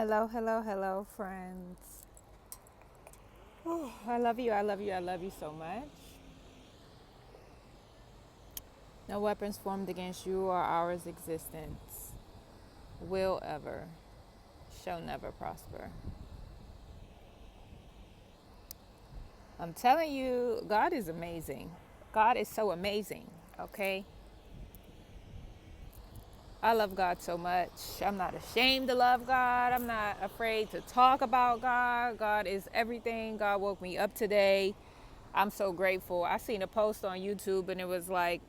Hello, hello, hello, friends. Oh, I love you, I love you, I love you so much. No weapons formed against you or ours existence will ever, shall never prosper. I'm telling you, God is amazing. God is so amazing, okay? I love God so much. I'm not ashamed to love God. I'm not afraid to talk about God. God is everything. God woke me up today. I'm so grateful. I seen a post on YouTube and it was like,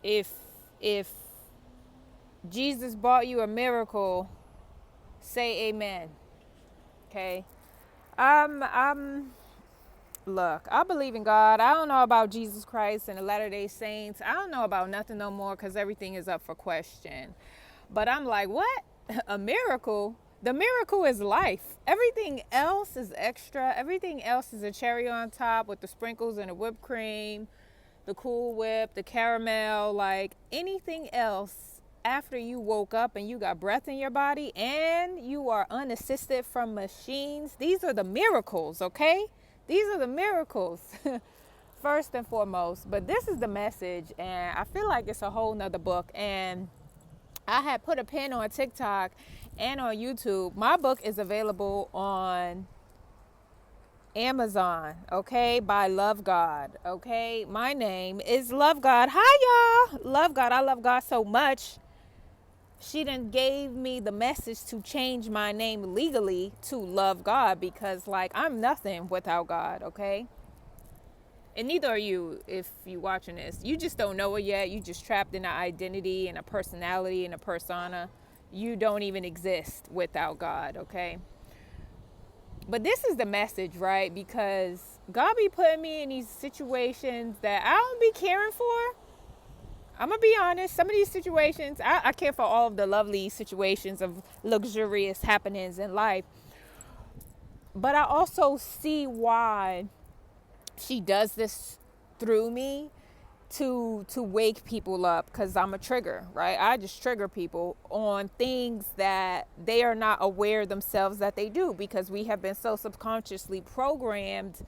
if if Jesus brought you a miracle, say amen. Okay. I'm look, I believe in God. I don't know about Jesus Christ and the Latter-day Saints. I don't know about nothing no more because everything is up for question. But I'm like, what? A miracle? The miracle is life. Everything else is extra. Everything else is a cherry on top with the sprinkles and the whipped cream, the Cool Whip, the caramel, like anything else after you woke up and you got breath in your body and you are unassisted from machines. These are the miracles, okay? These are the miracles. First and foremost. But this is the message, and I feel like it's a whole nother book. And I had put a pin on TikTok and on YouTube. My book is available on Amazon, okay, by Love God, okay? My name is Love God. Hi, y'all. Love God. I love God so much. She done gave me the message to change my name legally to Love God because, like, I'm nothing without God, okay? And neither are you if you watching this. You just don't know it yet. You just trapped in an identity and a personality and a persona. You don't even exist without God, okay? But this is the message, right? Because God be putting me in these situations that I don't be caring for. I'm going to be honest. Some of these situations, I care for all of the lovely situations of luxurious happenings in life. But I also see why she does this through me to wake people up, because I'm a trigger, right? I just trigger people on things that they are not aware themselves that they do, because we have been so subconsciously programmed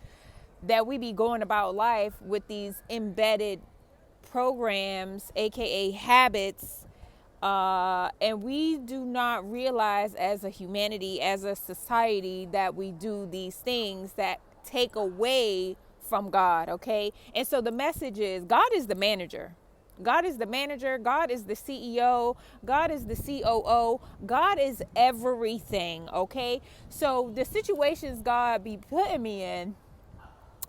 that we be going about life with these embedded programs, aka habits, and we do not realize as a humanity, as a society, that we do these things that take away from God, okay? And so the message is God is the manager. God is the manager. God is the CEO. God is the COO. God is everything, okay? So the situations God be putting me in,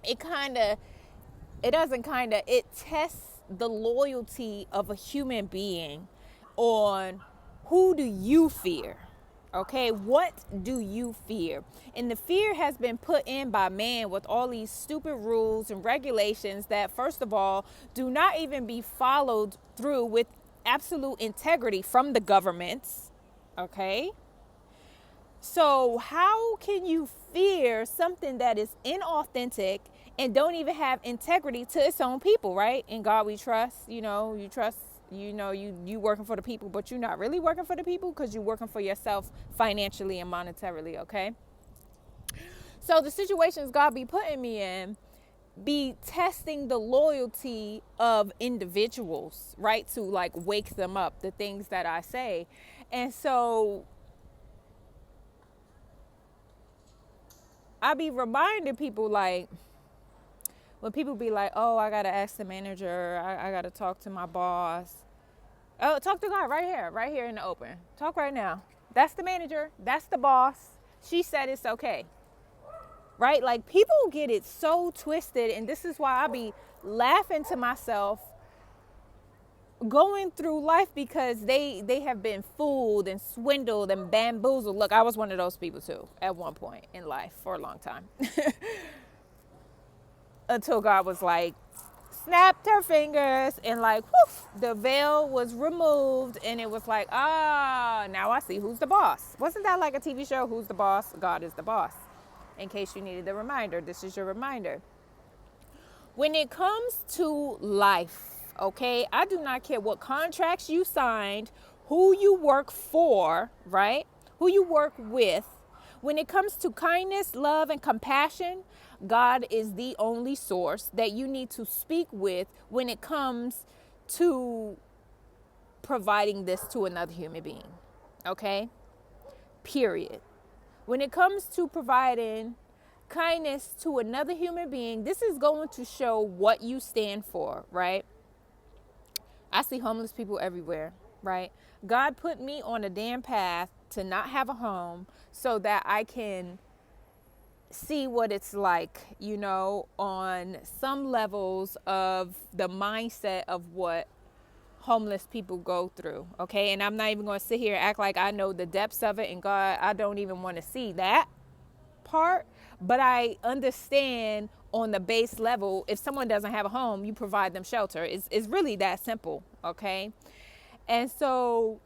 it tests the loyalty of a human being on who do you fear. Okay, what do you fear? And the fear has been put in by man with all these stupid rules and regulations that, first of all, do not even be followed through with absolute integrity from the governments. Okay, so how can you fear something that is inauthentic and don't even have integrity to its own people, right? In God we trust. You trust, you working for the people, but you're not really working for the people because you're working for yourself financially and monetarily, okay? So the situations God be putting me in be testing the loyalty of individuals, right? To like wake them up, the things that I say. And so I be reminding people, like, when people be like, oh, I got to ask the manager, I got to talk to my boss. Oh, talk to God right here in the open. Talk right now. That's the manager. That's the boss. She said it's okay. Right? Like, people get it so twisted. And this is why I be laughing to myself going through life, because they have been fooled and swindled and bamboozled. Look, I was one of those people too at one point in life for a long time. Until God was like, snapped her fingers and like, whoof, the veil was removed, and it was like, now I see who's the boss. Wasn't that like a TV show, Who's the Boss? God is the boss. In case you needed the reminder, this is your reminder. When it comes to life, okay? I do not care what contracts you signed, who you work for, right? Who you work with. When it comes to kindness, love, and compassion, God is the only source that you need to speak with when it comes to providing this to another human being, okay? Period. When it comes to providing kindness to another human being, this is going to show what you stand for, right? I see homeless people everywhere, right? God put me on a damn path to not have a home so that I can see what it's like, you know, on some levels of the mindset of what homeless people go through, okay? And I'm not even going to sit here and act like I know the depths of it, and God, I don't even want to see that part, but I understand on the base level, if someone doesn't have a home, you provide them shelter. It's really that simple, okay? And so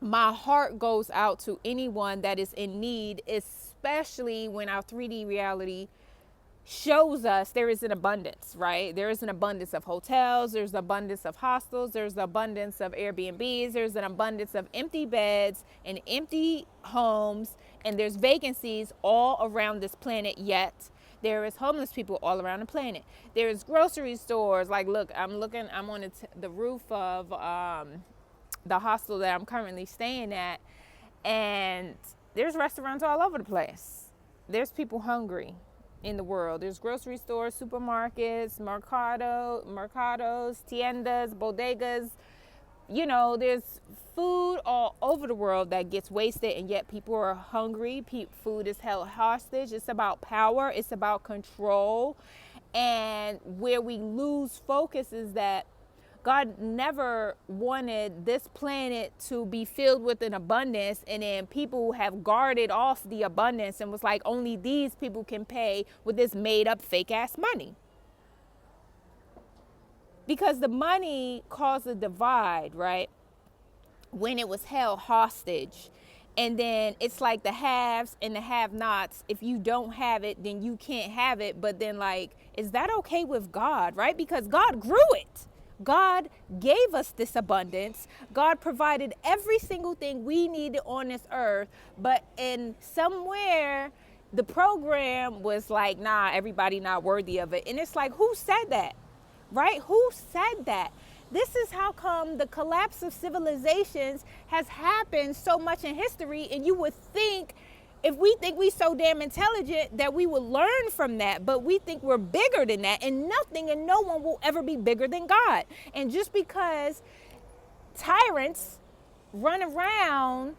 my heart goes out to anyone that is in need, especially when our 3D reality shows us there is an abundance, right? There is an abundance of hotels, there's an abundance of hostels, there's an abundance of Airbnbs, there's an abundance of empty beds and empty homes, and there's vacancies all around this planet, yet there is homeless people all around the planet. There's grocery stores, like look, I'm on the roof of the hostel that I'm currently staying at, and there's restaurants all over the place. There's people hungry in the world. There's grocery stores, supermarkets, mercados, tiendas, bodegas. You know, there's food all over the world that gets wasted, and yet people are hungry. Food is held hostage. It's about power. It's about control. And where we lose focus is that God never wanted this planet to be filled with an abundance, and then people have guarded off the abundance and was like, only these people can pay with this made up fake ass money. Because the money caused a divide, right? When it was held hostage. And then it's like the haves and the have-nots. If you don't have it, then you can't have it. But then, like, is that okay with God, right? Because God grew it. God gave us this abundance. God provided every single thing we needed on this earth. But in somewhere, the program was like, nah, everybody not worthy of it. And it's like, who said that? Right? Who said that? This is how come the collapse of civilizations has happened so much in history. And you would think, if we think we so damn intelligent, that we will learn from that, but we think we're bigger than that, and nothing and no one will ever be bigger than God. And just because tyrants run around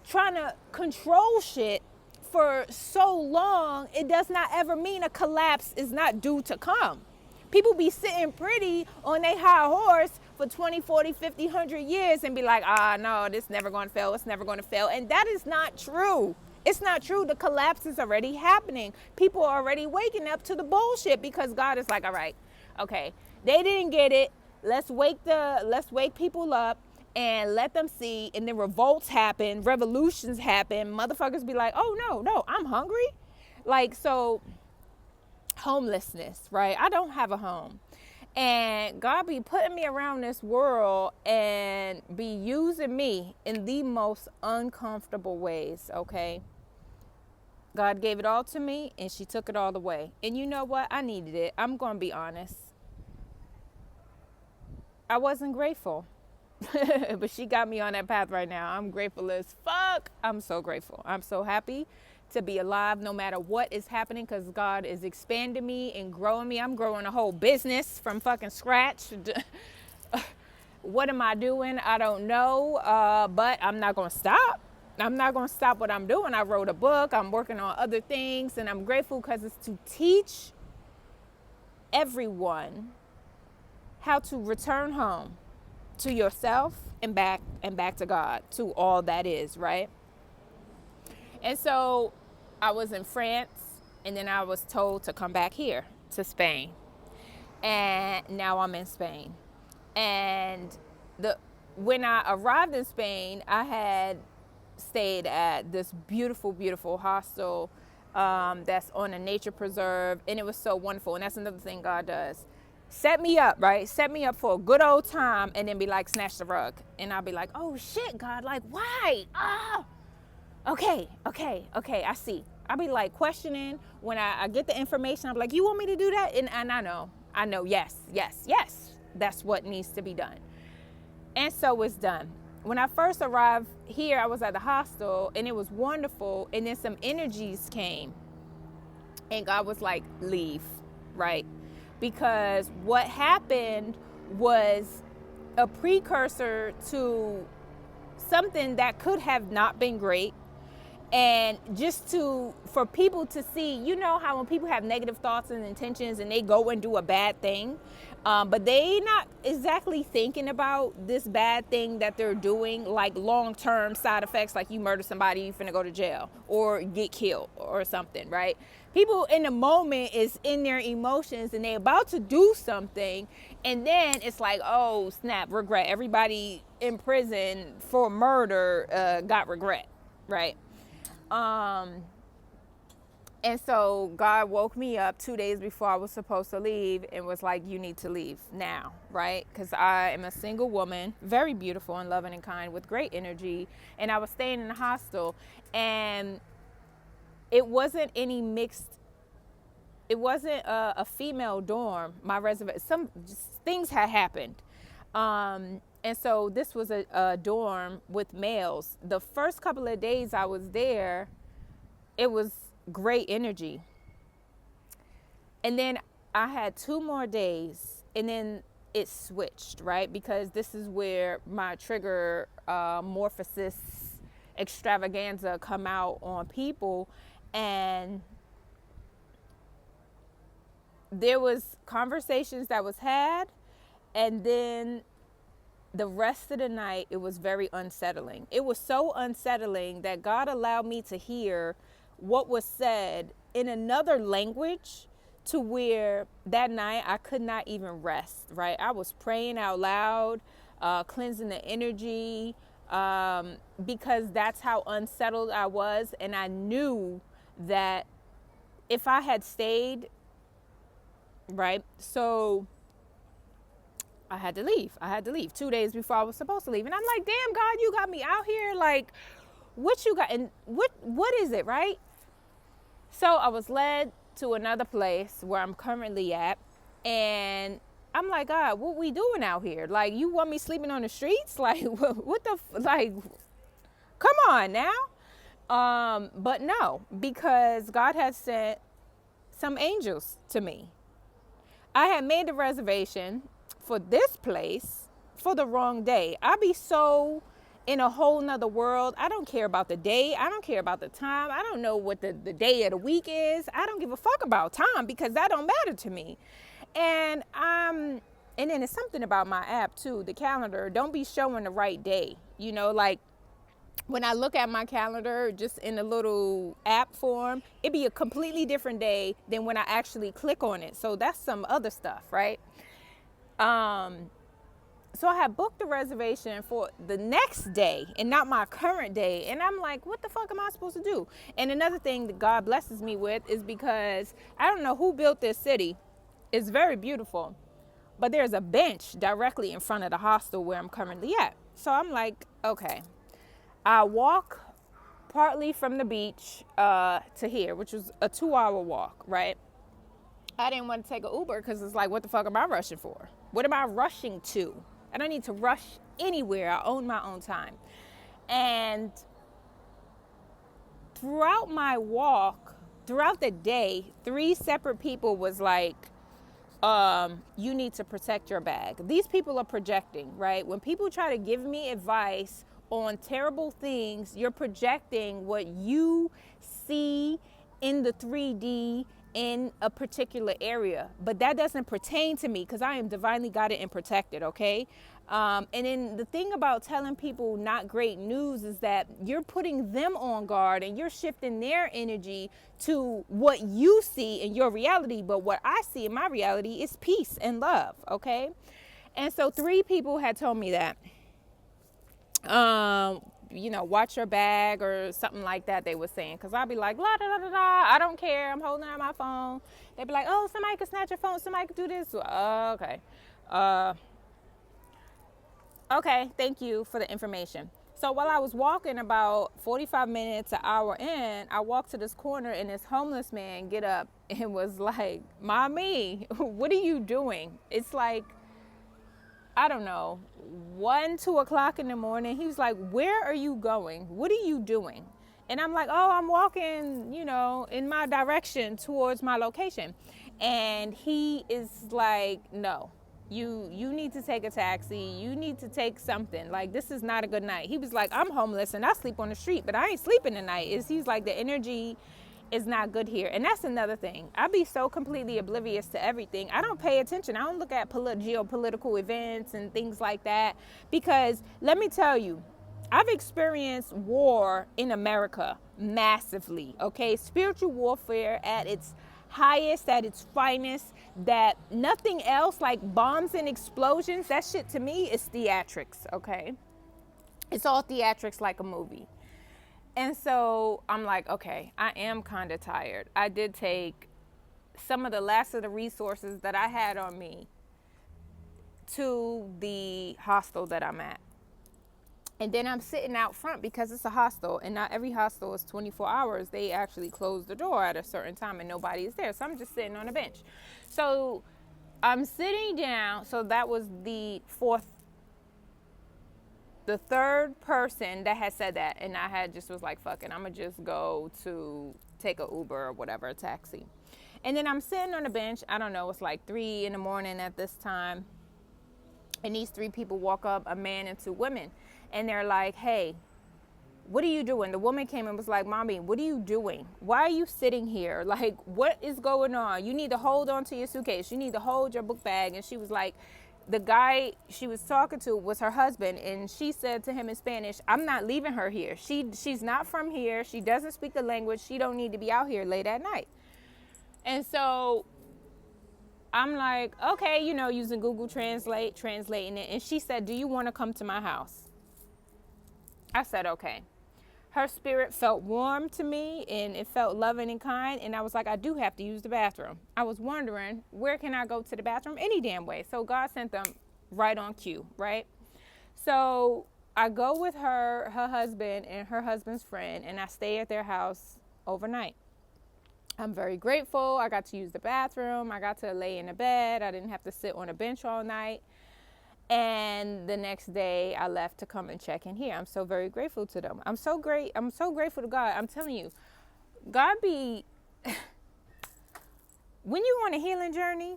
trying to control shit for so long, it does not ever mean a collapse is not due to come. People be sitting pretty on their high horse for 20, 40, 50, 100 years and be like, no, this never going to fail. It's never going to fail. And that is not true. It's not true. The collapse is already happening. People are already waking up to the bullshit because God is like, all right, okay, they didn't get it. Let's wake people up and let them see. And then revolts happen, revolutions happen. Motherfuckers be like, oh no, I'm hungry. Like, so homelessness, right? I don't have a home. And God be putting me around this world and be using me in the most uncomfortable ways, okay? God gave it all to me and she took it all away. And you know what? I needed it. I'm going to be honest. I wasn't grateful. But she got me on that path right now. I'm grateful as fuck. I'm so grateful. I'm so happy to be alive no matter what is happening, because God is expanding me and growing me. I'm growing a whole business from fucking scratch. What am I doing? I don't know, but I'm not going to stop. I'm not going to stop what I'm doing. I wrote a book. I'm working on other things, and I'm grateful because it's to teach everyone how to return home to yourself and back to God, to all that is, right? And so I was in France, and then I was told to come back here to Spain. And now I'm in Spain. And when I arrived in Spain, I had stayed at this beautiful, beautiful hostel that's on a nature preserve, and it was so wonderful. And that's another thing God does. Set me up, right? Set me up for a good old time and then be like, snatch the rug. And I'll be like, oh shit, God, like, why? Oh, okay, I see. I'll be like questioning when I get the information. I'm like, you want me to do that? And I know, yes, that's what needs to be done. And so it's done. When I first arrived here, I was at the hostel and it was wonderful. And then some energies came and God was like, leave, right? Because what happened was a precursor to something that could have not been great. And just for people to see, you know how when people have negative thoughts and intentions and they go and do a bad thing, but they not exactly thinking about this bad thing that they're doing, like long-term side effects, like you murder somebody, you finna go to jail or get killed or something, right? People in the moment is in their emotions and they about to do something, and then it's like, oh snap, regret. Everybody in prison for murder got regret, right? And so God woke me up 2 days before I was supposed to leave and was like, you need to leave now, right? Because I am a single woman, very beautiful and loving and kind with great energy. And I was staying in a hostel, and it wasn't any mixed, it wasn't a female dorm, my reservation, some things had happened. And so this was a dorm with males. The first couple of days I was there, it was great energy. And then I had 2 more days and then it switched, right? Because this is where my trigger morphosis extravaganza come out on people. And there was conversations that was had, and then the rest of the night, it was very unsettling. It was so unsettling that God allowed me to hear what was said in another language, to where that night I could not even rest, right? I was praying out loud, cleansing the energy, because that's how unsettled I was. And I knew that if I had stayed, right? So I had to leave 2 days before I was supposed to leave. And I'm like, damn, God, you got me out here. Like, what you got? And what is it, right? So I was led to another place where I'm currently at. And I'm like, God, what we doing out here? Like, you want me sleeping on the streets? Like, what the, like, come on now. But no, because God had sent some angels to me. I had made the reservation for this place for the wrong day. I be so in a whole nother world. I don't care about the day. I don't care about the time. I don't know what the day of the week is. I don't give a fuck about time, because that don't matter to me. And then it's something about my app too. The calendar don't be showing the right day. You know, like when I look at my calendar just in a little app form, it'd be a completely different day than when I actually click on it. So that's some other stuff, right? So I had booked the reservation for the next day and not my current day. And I'm like, what the fuck am I supposed to do? And another thing that God blesses me with is, because I don't know who built this city. It's very beautiful, but there's a bench directly in front of the hostel where I'm currently at. So I'm like, okay, I walk partly from the beach to here, which was a 2-hour walk, right? I didn't want to take an Uber because it's like, what the fuck am I rushing for? What am I rushing to? I don't need to rush anywhere. I own my own time. And throughout my walk, throughout the day, 3 separate people was like, you need to protect your bag. These people are projecting, right? When people try to give me advice on terrible things, you're projecting what you see in the 3D in a particular area, but that doesn't pertain to me, because I am divinely guided and protected, okay? And then the thing about telling people not great news is that you're putting them on guard and you're shifting their energy to what you see in your reality. But what I see in my reality is peace and love, okay? And so 3 people had told me that. watch your bag or something like that, they were saying. Because I'd be like, la da da da da, I don't care, I'm holding out my phone. They'd be like, oh, somebody could snatch your phone, somebody could do this. Okay. Okay, thank you for the information. So while I was walking about 45 minutes, an hour in, I walked to this corner and this homeless man get up and was like, Mommy, what are you doing? It's like, I don't know, 1, 2 o'clock in the morning. He was like, where are you going? What are you doing? And I'm like, oh, I'm walking, in my direction towards my location. And he is like, no, you need to take a taxi. You need to take something. Like, this is not a good night. He was like, I'm homeless and I sleep on the street, but I ain't sleeping tonight. He's like, the energy is not good here. And that's another thing. I be so completely oblivious to everything. I don't pay attention. I don't look at geopolitical events and things like that, because let me tell you, I've experienced war in America massively, okay? Spiritual warfare at its highest, at its finest, that nothing else, like bombs and explosions, that shit to me is theatrics, okay? It's all theatrics, like a movie. And so I'm like, okay, I am kind of tired. I did take some of the last of the resources that I had on me to the hostel that I'm at. And then I'm sitting out front because it's a hostel, and not every hostel is 24 hours. They actually close the door at a certain time and nobody is there. So I'm just sitting on a bench. So I'm sitting down. So that was the third person that had said that. And I had just was like, fuck it, I'm going to just go to take a Uber or whatever, a taxi. And then I'm sitting on a bench. I don't know, it's like 3 a.m. at this time. And these 3 people walk up, a man and 2 women. And they're like, hey, what are you doing? The woman came and was like, Mommy, what are you doing? Why are you sitting here? Like, what is going on? You need to hold on to your suitcase. You need to hold your book bag. And she was like, the guy she was talking to was her husband. And she said to him in Spanish, I'm not leaving her here. She's not from here. She doesn't speak the language. She don't need to be out here late at night. And so I'm like, okay, using Google translating it. And she said, do you want to come to my house? I said, okay. Her spirit felt warm to me and it felt loving and kind. And I was like, I do have to use the bathroom. I was wondering, where can I go to the bathroom? Any damn way. So God sent them right on cue, right? So I go with her husband and her husband's friend, and I stay at their house overnight. I'm very grateful. I got to use the bathroom. I got to lay in the bed. I didn't have to sit on a bench all night. And the next day I left to come and check in here. I'm so very grateful to them. I'm so grateful to God. I'm telling you, God be, when you're on a healing journey,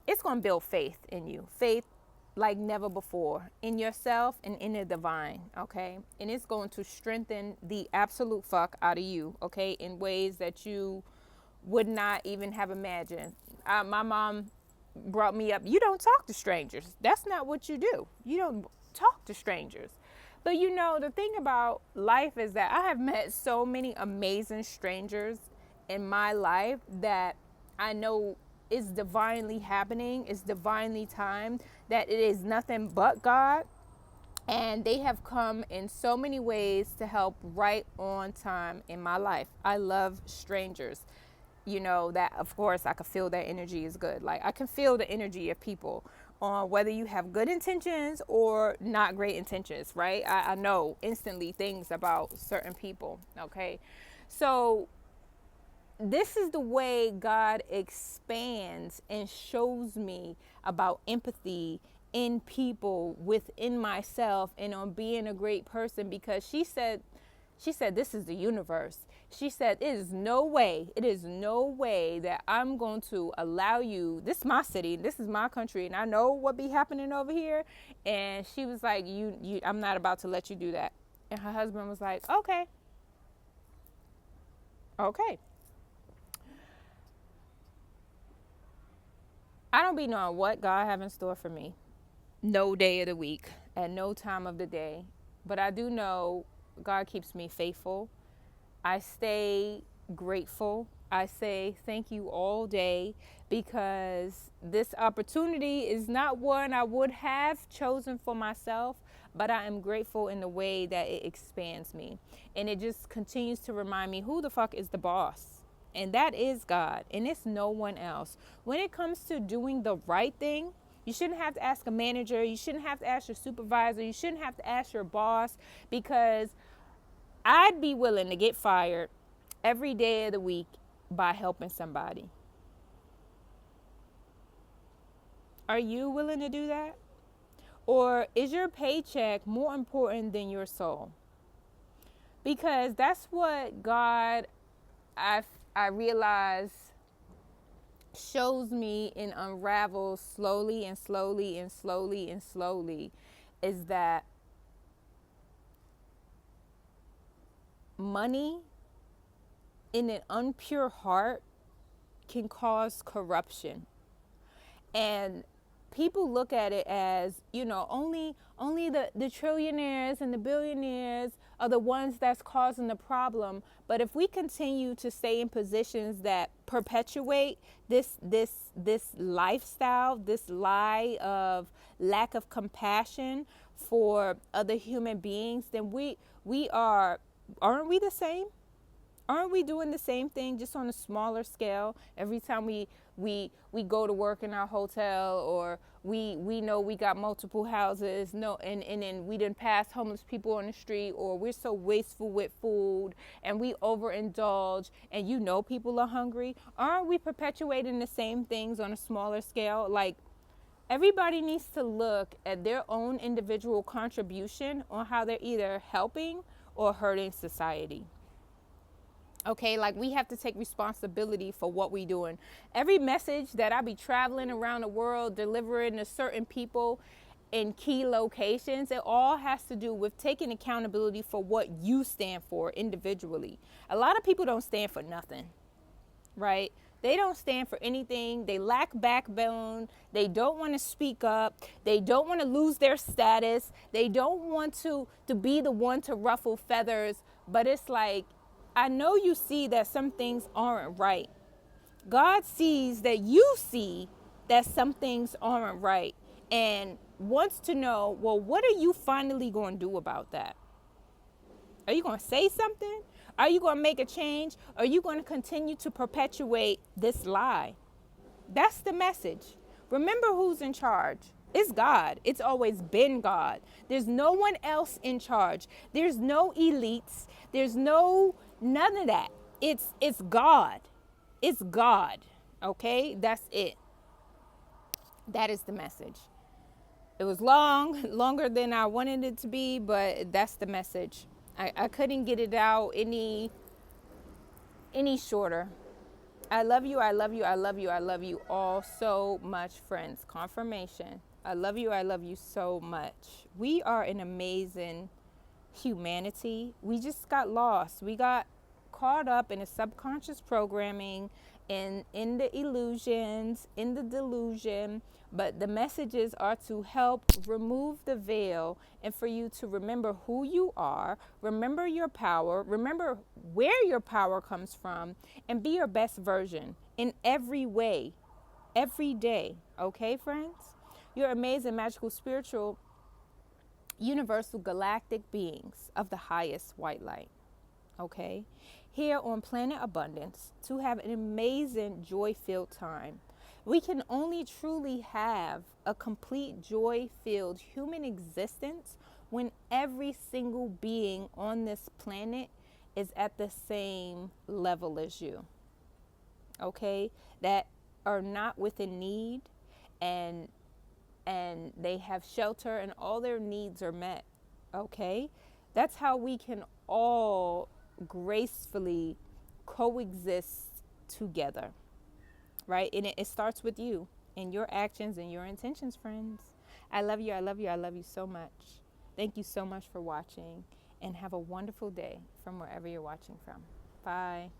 it's going to build faith in you. Faith like never before in yourself and in the divine, okay? And it's going to strengthen the absolute fuck out of you, okay? In ways that you would not even have imagined. My mom brought me up, you don't talk to strangers. That's not what you do. You don't talk to strangers. But the thing about life is that I have met so many amazing strangers in my life that I know is divinely happening, is divinely timed, that it is nothing but God. And they have come in so many ways to help right on time in my life. I love strangers. That of course I could feel their energy is good. Like, I can feel the energy of people on whether you have good intentions or not great intentions, right? I know instantly things about certain people, okay? So this is the way God expands and shows me about empathy in people, within myself, and on being a great person, because she said this is the universe. She said, it is no way that I'm going to allow you, this is my city, this is my country, and I know what be happening over here. And she was like, I'm not about to let you do that. And her husband was like, okay. I don't be knowing what God have in store for me. No day of the week, at no time of the day. But I do know God keeps me faithful. I stay grateful. I say thank you all day, because this opportunity is not one I would have chosen for myself, but I am grateful in the way that it expands me. And it just continues to remind me who the fuck is the boss. And that is God, and it's no one else. When it comes to doing the right thing, you shouldn't have to ask a manager. You shouldn't have to ask your supervisor. You shouldn't have to ask your boss, because I'd be willing to get fired every day of the week by helping somebody. Are you willing to do that? Or is your paycheck more important than your soul? Because that's what God, I realize, shows me and unravels slowly and slowly and slowly and slowly, is that money in an impure heart can cause corruption. And people look at it as, only the trillionaires and the billionaires are the ones that's causing the problem. But if we continue to stay in positions that perpetuate this lifestyle, this lie of lack of compassion for other human beings, then aren't we the same? Aren't we doing the same thing, just on a smaller scale? Every time we go to work in our hotel, or we know we got multiple houses, and then we didn't pass homeless people on the street, or we're so wasteful with food and we overindulge, and people are hungry. Aren't we perpetuating the same things on a smaller scale? Like, everybody needs to look at their own individual contribution on how they're either helping or hurting society. Okay, like, we have to take responsibility for what we're doing. Every message that I be traveling around the world delivering to certain people in key locations, it all has to do with taking accountability for what you stand for individually. A lot of people don't stand for nothing, right? They don't stand for anything. They lack backbone. They don't want to speak up. They don't want to lose their status. They don't want to be the one to ruffle feathers. But it's like, I know you see that some things aren't right. God sees that you see that some things aren't right, and wants to know, well, what are you finally going to do about that? Are you going to say something? Are you going to make a change? Or are you going to continue to perpetuate this lie? That's the message. Remember who's in charge. It's God. It's always been God. There's no one else in charge. There's no elites. There's none of that. It's God. It's God. Okay? That's it. That is the message. It was longer than I wanted it to be, but that's the message. I couldn't get it out any shorter. I love you. I love you. I love you. I love you all so much, friends. Confirmation. I love you. I love you so much. We are an amazing humanity. We just got lost. We got caught up in a subconscious programming, in the illusions, in the delusion. But the messages are to help remove the veil, and for you to remember who you are, remember your power, remember where your power comes from, and be your best version in every way, every day. Okay, friends? You're amazing, magical, spiritual, universal, galactic beings of the highest white light. Okay? Here on Planet Abundance, to have an amazing, joy-filled time. We can only truly have a complete joy-filled human existence when every single being on this planet is at the same level as you. Okay? That are not within need, and they have shelter, and all their needs are met. Okay? That's how we can all gracefully coexist together, right? And it starts with you and your actions and your intentions, friends. I love you. I love you. I love you so much. Thank you so much for watching, and have a wonderful day from wherever you're watching from. Bye.